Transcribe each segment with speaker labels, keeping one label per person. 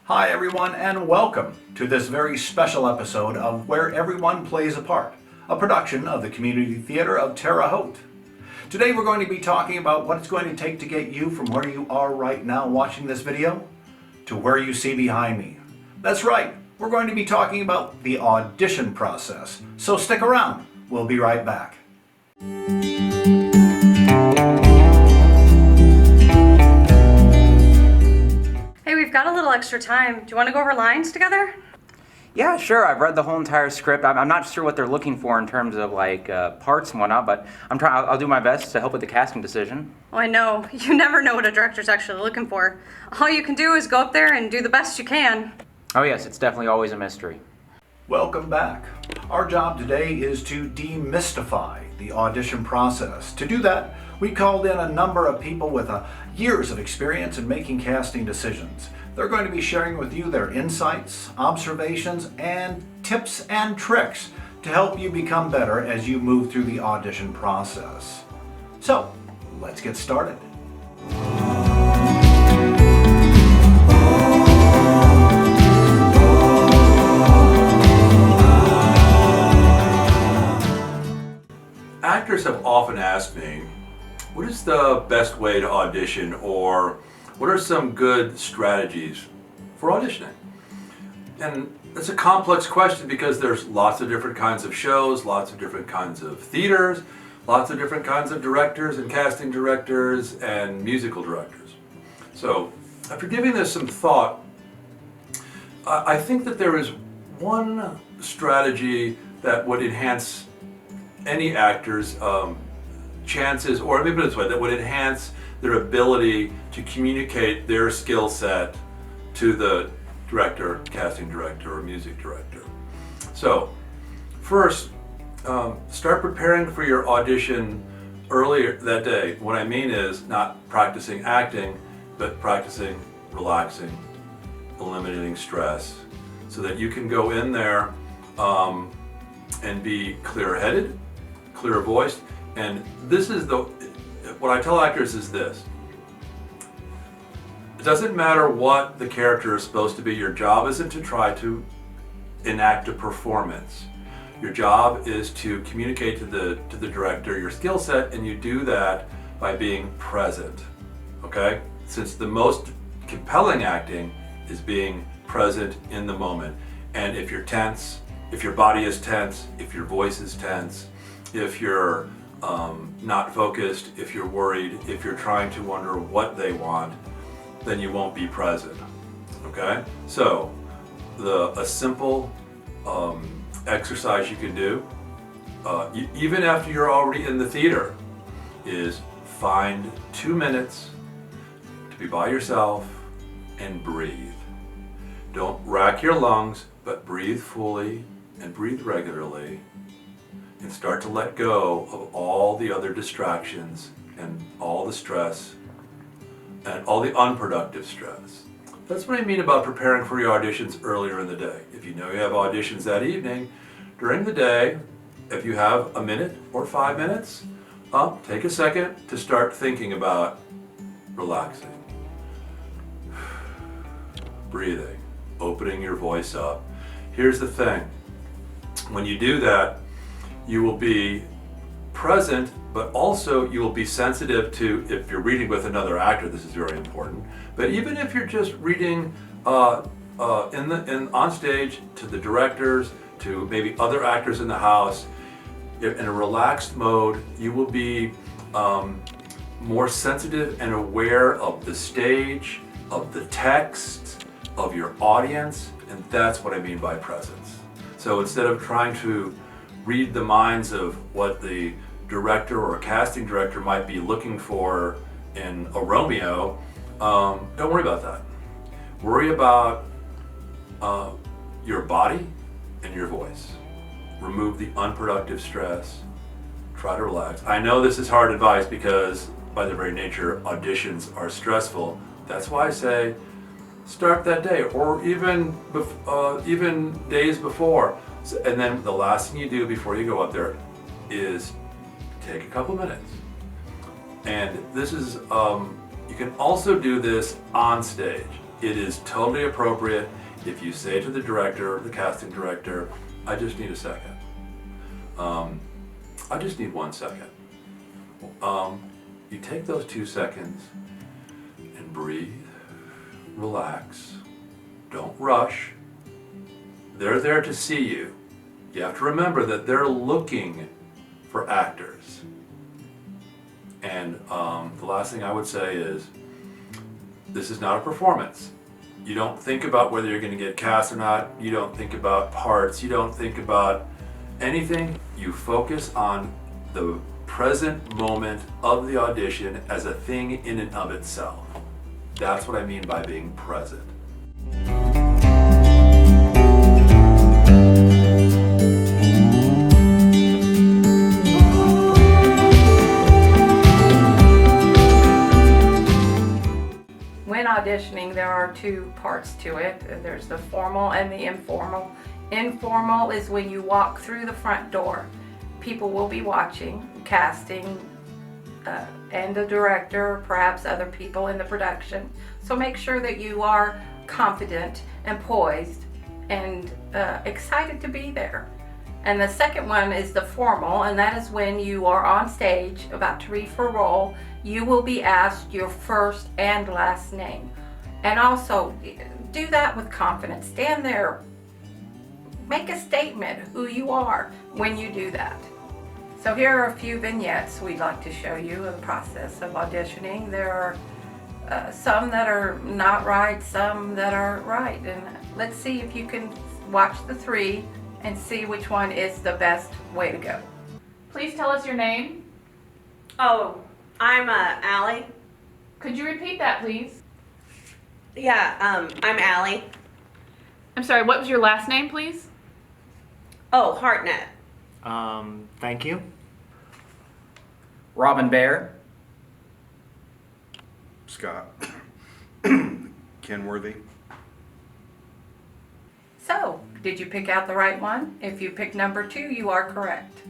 Speaker 1: Hi everyone, and welcome to this very special episode of Where Everyone Plays a Part, a production of the Community Theater of Terre Haute. Today we're going to be talking about what it's going to take to get you from where you are right now watching this video to where you see behind me. That's right, we're going to be talking about the audition process. So stick around, we'll be right back.
Speaker 2: We've got a little extra time. Do you want to go over lines together?
Speaker 3: Yeah, sure. I've read the whole entire script. I'm not sure what they're looking for in terms of parts and whatnot, but I'll do my best to help with the casting decision.
Speaker 2: Oh, I know. You never know what a director's actually looking for. All you can do is go up there and do the best you can.
Speaker 3: Oh yes, it's definitely always a mystery.
Speaker 1: Welcome back. Our job today is to demystify the audition process. To do that, we called in a number of people with years of experience in making casting decisions. They're going to be sharing with you their insights, observations, and tips and tricks to help you become better as you move through the audition process. So, let's get started.
Speaker 4: Actors have often asked me, what is the best way to audition, or what are some good strategies for auditioning? And it's a complex question because there's lots of different kinds of shows, lots of different kinds of theaters, lots of different kinds of directors and casting directors and musical directors. So after giving this some thought, I think that there is one strategy that would enhance any actor's chances, or maybe this way, that would enhance their ability to communicate their skill set to the director, casting director, or music director. So, first, start preparing for your audition earlier that day. What I mean is not practicing acting, but practicing relaxing, eliminating stress, so that you can go in there and be clear-headed, clear-voiced. And this is what I tell actors is this: it doesn't matter what the character is supposed to be. Your job isn't to try to enact a performance. Your job is to communicate to the director your skill set, and you do that by being present. Okay? Since the most compelling acting is being present in the moment. And if you're tense, if your body is tense, if your voice is tense, if you're not focused, if you're worried, if you're trying to wonder what they want, then you won't be present. Okay? So, a simple exercise you can do, even after you're already in the theater, is find 2 minutes to be by yourself and breathe. Don't rack your lungs, but breathe fully and breathe regularly. And start to let go of all the other distractions and all the stress and all the unproductive stress. That's what I mean about preparing for your auditions earlier in the day. If you know you have auditions that evening, during the day, if you have a minute or 5 minutes, take a second to start thinking about relaxing, breathing, opening your voice up. Here's the thing, when you do that, you will be present, but also you will be sensitive to, if you're reading with another actor, this is very important, but even if you're just reading on stage to the directors, to maybe other actors in the house, in a relaxed mode, you will be more sensitive and aware of the stage, of the text, of your audience, and that's what I mean by presence. So instead of trying to read the minds of what the director or a casting director might be looking for in a Romeo, don't worry about that. Worry about your body and your voice. Remove the unproductive stress. Try to relax. I know this is hard advice because by their very nature, auditions are stressful. That's why I say start that day, or even days before. And then the last thing you do before you go up there is take a couple minutes. And this is, you can also do this on stage. It is totally appropriate if you say to the director, the casting director, I just need a second. I just need 1 second. You take those 2 seconds and breathe, relax, don't rush. They're there to see you. You have to remember that they're looking for actors. And the last thing I would say is, this is not a performance. You don't think about whether you're going to get cast or not. You don't think about parts. You don't think about anything. You focus on the present moment of the audition as a thing in and of itself. That's what I mean by being present.
Speaker 5: When auditioning, there are 2 parts to it. There's the formal and the informal. Informal is when you walk through the front door. People will be watching, casting, and the director, perhaps other people in the production. So make sure that you are confident and poised and excited to be there. And the second one is the formal, and that is when you are on stage about to read for a role. You will be asked your first and last name. And also do that with confidence. Stand there, make a statement who you are when you do that. So here are a few vignettes we'd like to show you of the process of auditioning. There are some that are not right, some that are right. And let's see if you can watch the 3 and see which one is the best way to go.
Speaker 6: Please tell us your name.
Speaker 7: Oh, I'm Allie.
Speaker 6: Could you repeat that, please?
Speaker 7: Yeah, I'm Allie.
Speaker 6: I'm sorry, what was your last name, please?
Speaker 7: Oh, Hartnett.
Speaker 8: Thank you.
Speaker 3: Robin Bear.
Speaker 9: Scott. Kenworthy.
Speaker 5: So, did you pick out the right one? If you picked number 2, you are correct.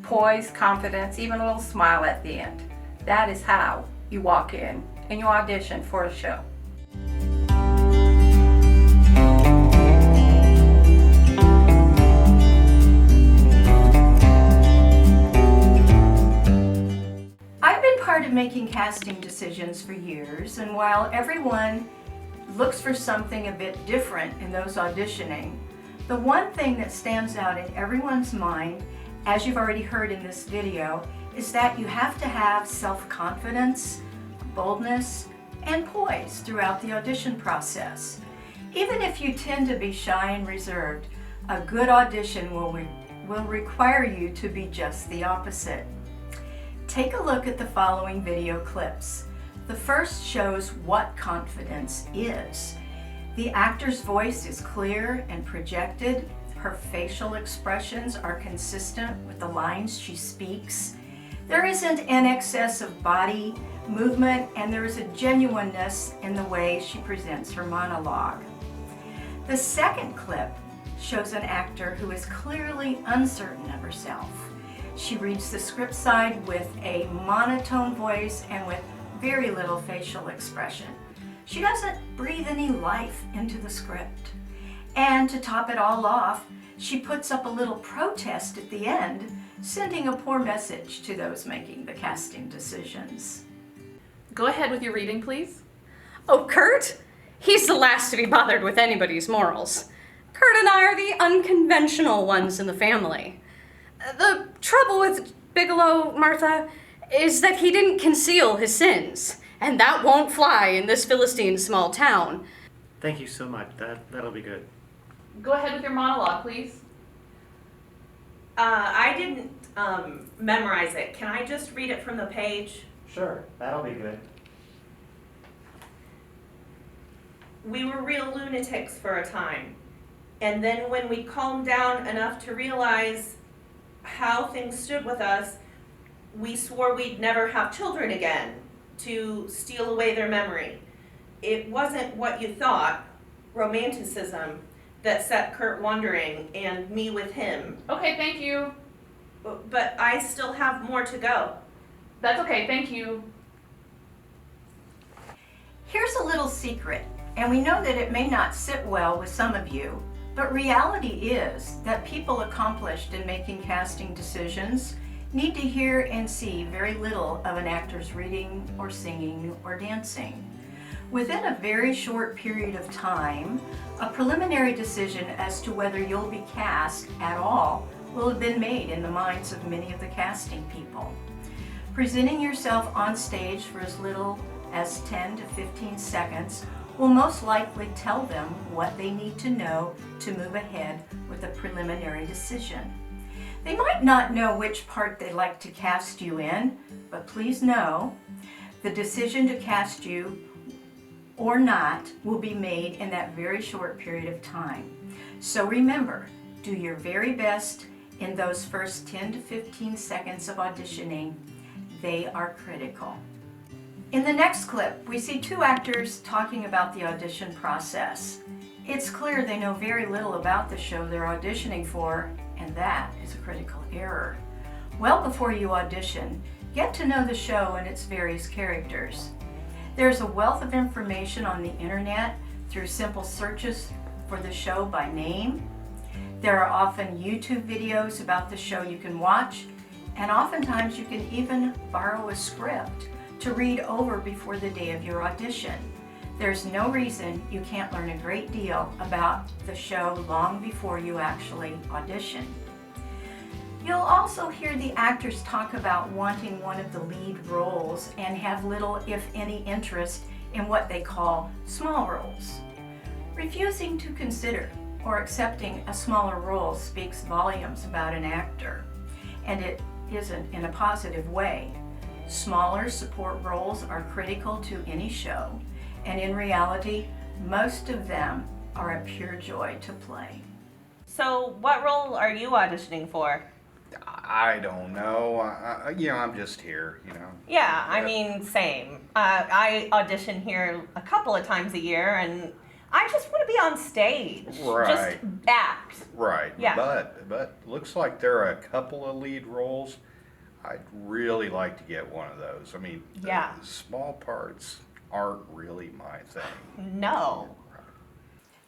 Speaker 5: Poise, confidence, even a little smile at the end. That is how you walk in and you audition for a show.
Speaker 10: I've been part of making casting decisions for years, and while everyone looks for something a bit different in those auditioning, the one thing that stands out in everyone's mind, as you've already heard in this video, is that you have to have self-confidence, boldness, and poise throughout the audition process. Even if you tend to be shy and reserved, a good audition will require you to be just the opposite. Take a look at the following video clips. The first shows what confidence is. The actor's voice is clear and projected. Her facial expressions are consistent with the lines she speaks. There isn't an excess of body movement, and there is a genuineness in the way she presents her monologue. The second clip shows an actor who is clearly uncertain of herself. She reads the script side with a monotone voice and with very little facial expression. She doesn't breathe any life into the script. And to top it all off, she puts up a little protest at the end, sending a poor message to those making the casting decisions.
Speaker 6: Go ahead with your reading, please.
Speaker 2: Oh, Kurt? He's the last to be bothered with anybody's morals. Kurt and I are the unconventional ones in the family. The trouble with Bigelow, Martha, is that he didn't conceal his sins, and that won't fly in this Philistine small town.
Speaker 8: Thank you so much. That'll be good.
Speaker 6: Go ahead with your monologue, please.
Speaker 7: I didn't memorize it. Can I just read it from the page?
Speaker 8: Sure, that'll be good.
Speaker 7: We were real lunatics for a time. And then when we calmed down enough to realize how things stood with us, we swore we'd never have children again, to steal away their memory. it wasn't what you thought, romanticism, that set Kurt wondering and me with him.
Speaker 6: Okay, thank you.
Speaker 7: But I still have more to go.
Speaker 6: That's okay, thank you.
Speaker 10: Here's a little secret, and we know that it may not sit well with some of you, but reality is that people accomplished in making casting decisions need to hear and see very little of an actor's reading or singing or dancing. Within a very short period of time, a preliminary decision as to whether you'll be cast at all will have been made in the minds of many of the casting people. Presenting yourself on stage for as little as 10 to 15 seconds will most likely tell them what they need to know to move ahead with a preliminary decision. They might not know which part they'd like to cast you in, but please know the decision to cast you or not will be made in that very short period of time. So remember, do your very best in those first 10 to 15 seconds of auditioning. They are critical. In the next clip, we see two actors talking about the audition process. It's clear they know very little about the show they're auditioning for, and that is a critical error. Well before you audition, get to know the show and its various characters. There's a wealth of information on the internet through simple searches for the show by name. There are often YouTube videos about the show you can watch, and oftentimes you can even borrow a script to read over before the day of your audition. There's no reason you can't learn a great deal about the show long before you actually audition. You'll also hear the actors talk about wanting one of the lead roles and have little, if any, interest in what they call small roles. Refusing to consider or accepting a smaller role speaks volumes about an actor, and it isn't in a positive way. Smaller support roles are critical to any show, and in reality, most of them are a pure joy to play.
Speaker 7: So, what role are you auditioning for?
Speaker 9: I don't know. I'm just here,
Speaker 7: Yeah, I mean, same. I audition here a couple of times a year, and I just want to be on stage.
Speaker 9: Right.
Speaker 7: Just act.
Speaker 9: Right.
Speaker 7: Yeah.
Speaker 9: But looks like there are a couple of lead roles. I'd really like to get one of those. I mean,
Speaker 7: Yeah.
Speaker 9: the small parts aren't really my thing.
Speaker 7: No.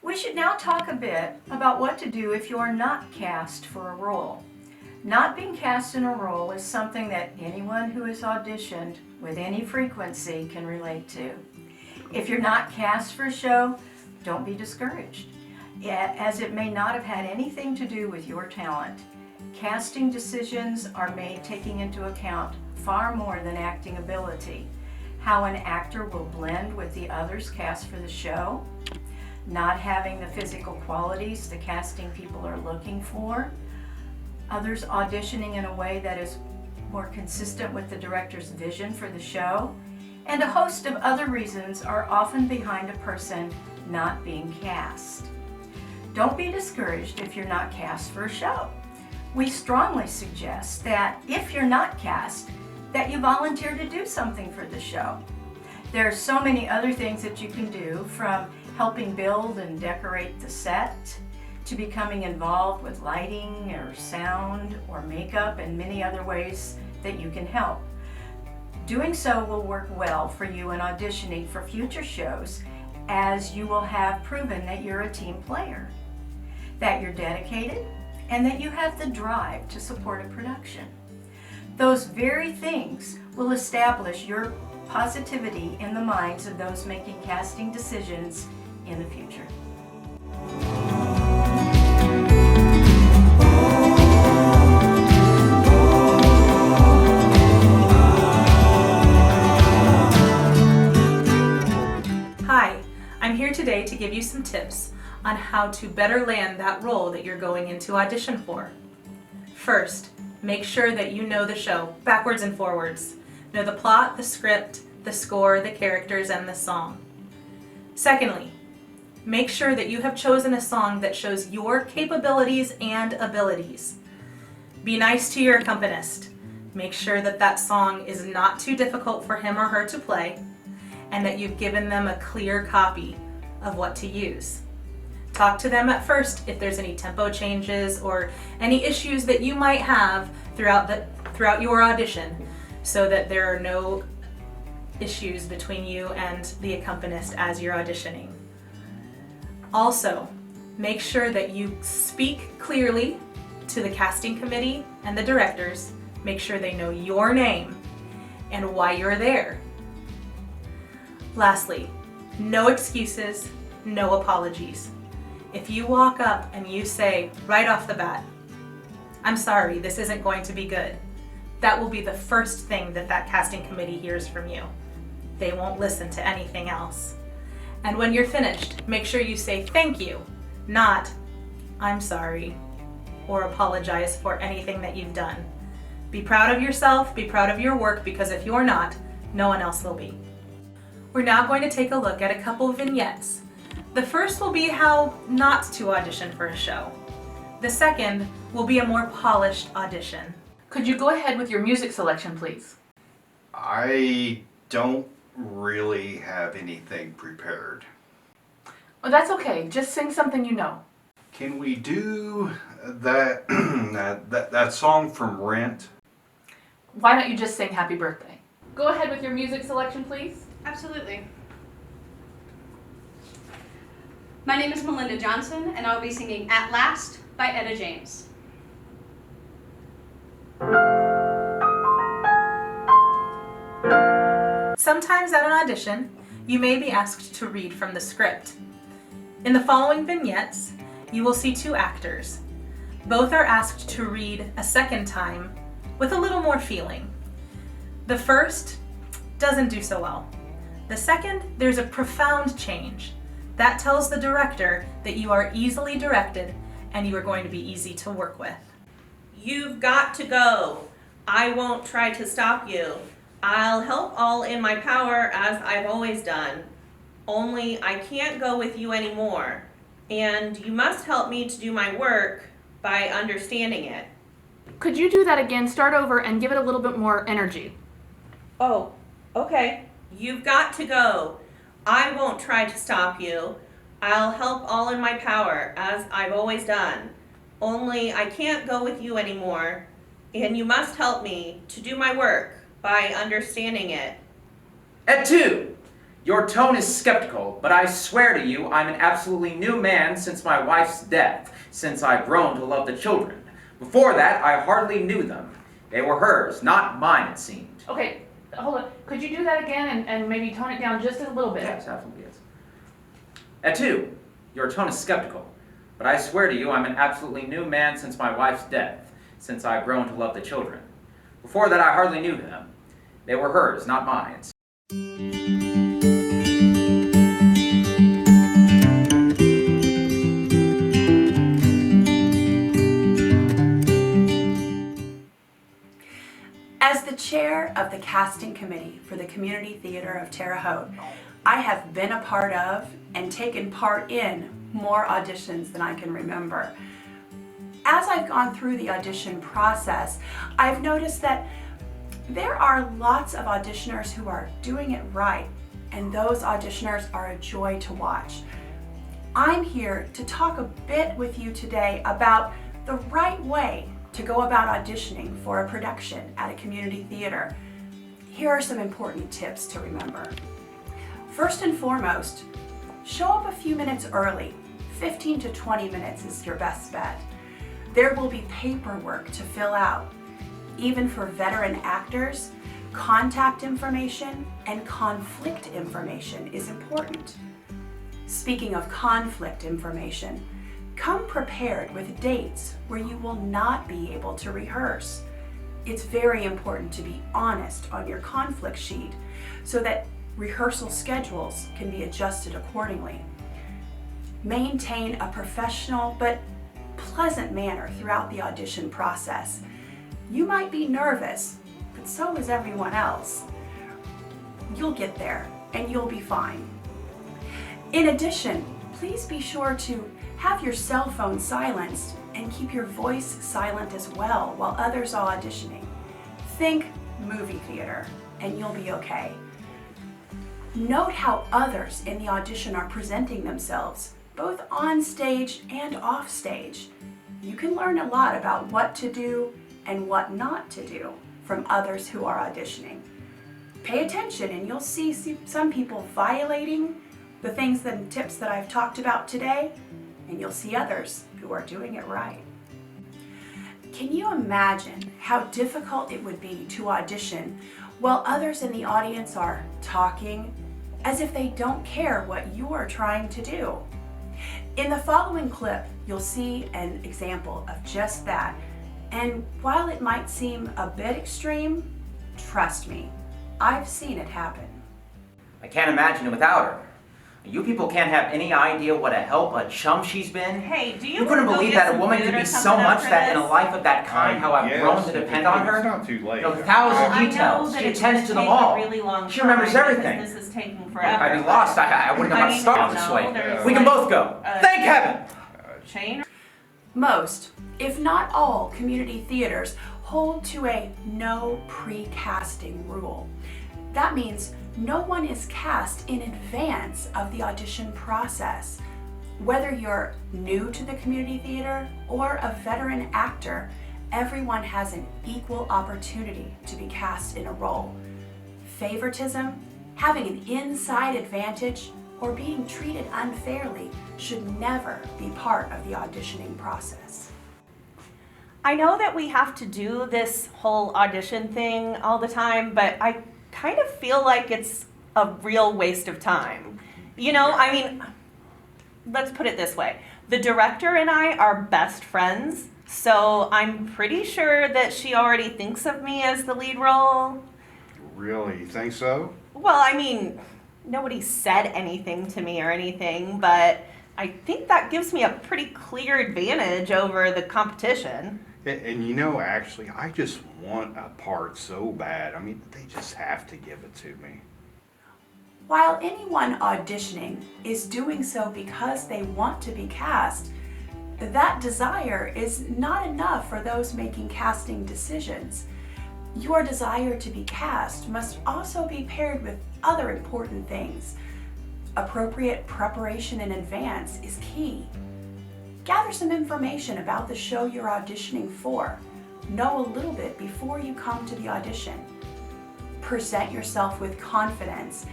Speaker 10: We should now talk a bit about what to do if you are not cast for a role. Not being cast in a role is something that anyone who has auditioned with any frequency can relate to. If you're not cast for a show, don't be discouraged, as it may not have had anything to do with your talent. Casting decisions are made taking into account far more than acting ability. How an actor will blend with the others cast for the show, not having the physical qualities the casting people are looking for, others auditioning in a way that is more consistent with the director's vision for the show, and a host of other reasons are often behind a person not being cast. Don't be discouraged if you're not cast for a show. We strongly suggest that if you're not cast, that you volunteer to do something for the show. There are so many other things that you can do, from helping build and decorate the set, to becoming involved with lighting or sound or makeup, and many other ways that you can help. Doing so will work well for you in auditioning for future shows, as you will have proven that you're a team player, that you're dedicated, and that you have the drive to support a production. Those very things will establish your positivity in the minds of those making casting decisions in the future.
Speaker 6: Hi, I'm here today to give you some tips on how to better land that role that you're going into audition for. First, make sure that you know the show backwards and forwards. Know the plot, the script, the score, the characters, and the song. Secondly, make sure that you have chosen a song that shows your capabilities and abilities. Be nice to your accompanist. Make sure that that song is not too difficult for him or her to play, and that you've given them a clear copy of what to use. Talk to them at first if there's any tempo changes or any issues that you might have throughout your audition, so that there are no issues between you and the accompanist as you're auditioning. Also, make sure that you speak clearly to the casting committee and the directors. Make sure they know your name and why you're there. Lastly, no excuses, no apologies. If you walk up and you say right off the bat, "I'm sorry, this isn't going to be good," that will be the first thing that casting committee hears from you. They won't listen to anything else. And when you're finished, make sure you say thank you, not "I'm sorry," or apologize for anything that you've done. Be proud of yourself, be proud of your work, because if you're not, no one else will be. We're now going to take a look at a couple of vignettes. The first will be how not to audition for a show. The second will be a more polished audition.
Speaker 11: Could you go ahead with your music selection, please?
Speaker 9: I don't really have anything prepared.
Speaker 11: Well, that's okay. Just sing something you know.
Speaker 9: Can we do that that song from Rent?
Speaker 11: Why don't you just sing Happy Birthday? Go ahead with your music selection, please.
Speaker 2: Absolutely. My name is Melinda Johnson, and I'll be singing At Last by Etta James.
Speaker 6: Sometimes at an audition, you may be asked to read from the script. In the following vignettes, you will see two actors. Both are asked to read a second time with a little more feeling. The first doesn't do so well. The second, there's a profound change. That tells the director that you are easily directed and you are going to be easy to work with.
Speaker 7: You've got to go. I won't try to stop you. I'll help all in my power as I've always done. Only I can't go with you anymore. And you must help me to do my work by understanding it.
Speaker 11: Could you do that again? Start over and give it a little bit more energy.
Speaker 7: Oh, okay. You've got to go. I won't try to stop you. I'll help all in my power, as I've always done. Only I can't go with you anymore, and you must help me to do my work by understanding it.
Speaker 3: At 2, your tone is skeptical, but I swear to you I'm an absolutely new man since my wife's death, since I've grown to love the children. Before that, I hardly knew them. They were hers, not mine, it seemed.
Speaker 11: Okay, hold on. Could you do that again and maybe tone it down just a little bit?
Speaker 3: Yes, absolutely, yes. At 2, your tone is skeptical, but I swear to you I'm an absolutely new man since my wife's death, since I've grown to love the children. Before that, I hardly knew them. They were hers, not mine.
Speaker 10: As the chair of the casting committee for the Community Theater of Terre Haute, I have been a part of and taken part in more auditions than I can remember. As I've gone through the audition process, I've noticed that there are lots of auditioners who are doing it right, and those auditioners are a joy to watch. I'm here to talk a bit with you today about the right way to go about auditioning for a production at a community theater. Here are some important tips to remember. First and foremost, show up a few minutes early. 15 to 20 minutes is your best bet. There will be paperwork to fill out. Even for veteran actors, contact information and conflict information is important. Speaking of conflict information, come prepared with dates where you will not be able to rehearse. It's very important to be honest on your conflict sheet so that rehearsal schedules can be adjusted accordingly. Maintain a professional but pleasant manner throughout the audition process. You might be nervous, but so is everyone else. You'll get there and you'll be fine. In addition, please be sure to have your cell phone silenced and keep your voice silent as well while others are auditioning. Think movie theater and you'll be okay.
Speaker 12: Note how others in the audition are presenting themselves, both on stage and off stage. You can learn a lot about what to do and what not to do from others who are auditioning. Pay attention and you'll see some people violating the things and tips that I've talked about today, and you'll see others who are doing it right. Can you imagine how difficult it would be to audition while others in the audience are talking as if they don't care what you are trying to do? In the following clip, you'll see an example of just that. And while it might seem a bit extreme, trust me, I've seen it happen.
Speaker 3: I can't imagine it without her. You people can't have any idea what a help, a chum she's been.
Speaker 7: Hey, do you
Speaker 3: You couldn't
Speaker 7: wanna go
Speaker 3: believe
Speaker 7: get
Speaker 3: that a
Speaker 7: some
Speaker 3: woman
Speaker 7: food
Speaker 3: could
Speaker 7: or
Speaker 3: be so
Speaker 7: something
Speaker 3: much
Speaker 7: after
Speaker 3: that in a
Speaker 7: this?
Speaker 3: life of that kind, how I've grown to depend on her.
Speaker 9: It's not too late.
Speaker 3: The thousands
Speaker 7: Well,
Speaker 3: of
Speaker 7: I know
Speaker 3: details.
Speaker 7: that
Speaker 3: She
Speaker 7: it's
Speaker 3: attends
Speaker 7: gonna
Speaker 3: to them
Speaker 7: take a
Speaker 3: all.
Speaker 7: really long
Speaker 3: She remembers
Speaker 7: time because
Speaker 3: everything.
Speaker 7: This is taking forever.
Speaker 3: I'd be lost. I wouldn't have
Speaker 7: I
Speaker 3: got
Speaker 7: mean,
Speaker 3: started
Speaker 7: no,
Speaker 3: this way.
Speaker 7: there's
Speaker 3: We can
Speaker 7: like
Speaker 3: both go.
Speaker 7: a-
Speaker 3: Thank heaven!
Speaker 7: Chain.
Speaker 12: Most, if not all, community theaters hold to a no pre-casting rule. That means no one is cast in advance of the audition process. Whether you're new to the community theater or a veteran actor, everyone has an equal opportunity to be cast in a role. Favoritism, having an inside advantage, or being treated unfairly should never be part of the auditioning process.
Speaker 7: I know that we have to do this whole audition thing all the time, but I kind of feel like it's a real waste of time. You know, I mean, let's put it this way. The director and I are best friends, so I'm pretty sure that she already thinks of me as the lead role.
Speaker 9: Really? You think so?
Speaker 7: Well, I mean, nobody said anything to me or anything, but I think that gives me a pretty clear advantage over the competition.
Speaker 9: And you know, actually, I just want a part so bad. I mean, they just have to give it to me.
Speaker 12: While anyone auditioning is doing so because they want to be cast, that desire is not enough for those making casting decisions. Your desire to be cast must also be paired with other important things. Appropriate preparation in advance is key. Gather some information about the show you're auditioning for. Know a little bit before you come to the audition. Present yourself with confidence,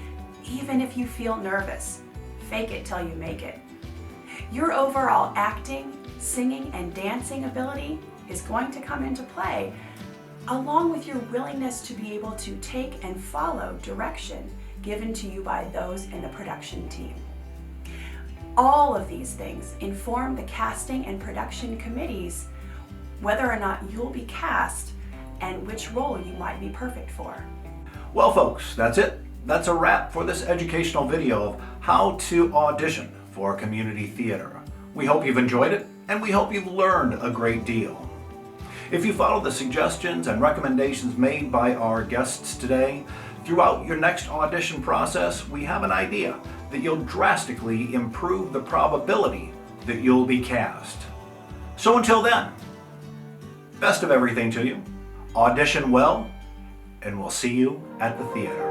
Speaker 12: even if you feel nervous. Fake it till you make it. Your overall acting, singing, and dancing ability is going to come into play, along with your willingness to be able to take and follow direction given to you by those in the production team. All of these things inform the casting and production committees whether or not you'll be cast and which role you might be perfect for.
Speaker 1: Well folks, that's it. That's a wrap for this educational video of how to audition for community theater. We hope you've enjoyed it and we hope you've learned a great deal. If you follow the suggestions and recommendations made by our guests today, throughout your next audition process, we have an idea that you'll drastically improve the probability that you'll be cast. So until then, best of everything to you, audition well, and we'll see you at the theater.